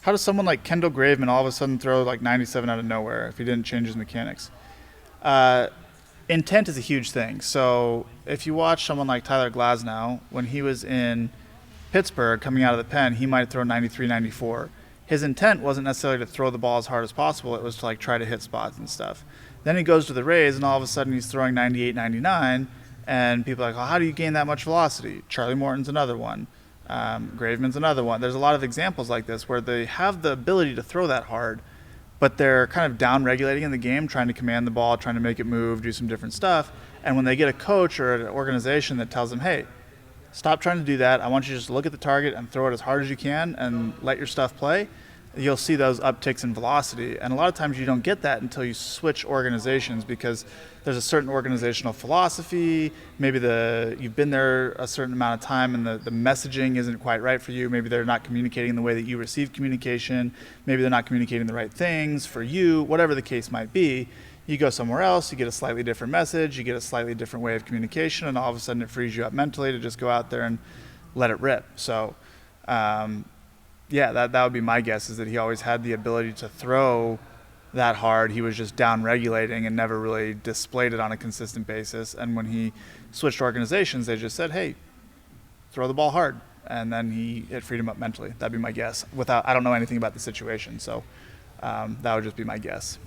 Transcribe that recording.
how does someone like Kendall Graveman all of a sudden throw like 97 out of nowhere if he didn't change his mechanics? Uh, Intent is a huge thing. So if you watch someone like Tyler Glasnow, when he was in Pittsburgh coming out of the pen, he might throw 93, 94. His intent wasn't necessarily to throw the ball as hard as possible. It was to like try to hit spots and stuff. Then he goes to the Rays, and all of a sudden he's throwing 98, 99, and people are like, well, how do you gain that much velocity? Charlie Morton's another one. Graveman's another one. There's a lot of examples like this where they have the ability to throw that hard, but they're kind of down regulating in the game, trying to command the ball, trying to make it move, do some different stuff. And when they get a coach or an organization that tells them, hey, stop trying to do that. I want you to just look at the target and throw it as hard as you can and let your stuff play. You'll see those upticks in velocity. And a lot of times you don't get that until you switch organizations because there's a certain organizational philosophy. Maybe you've been there a certain amount of time and the messaging isn't quite right for you. Maybe they're not communicating the way that you receive communication. Maybe they're not communicating the right things for you, whatever the case might be. You go somewhere else, you get a slightly different message, you get a slightly different way of communication, and all of a sudden it frees you up mentally to just go out there and let it rip. So, yeah, that would be my guess, is that he always had the ability to throw that hard. He was just down regulating and never really displayed it on a consistent basis. And when he switched organizations, they just said, hey, throw the ball hard. And then it freed him up mentally. That'd be my guess. I don't know anything about the situation, so that would just be my guess.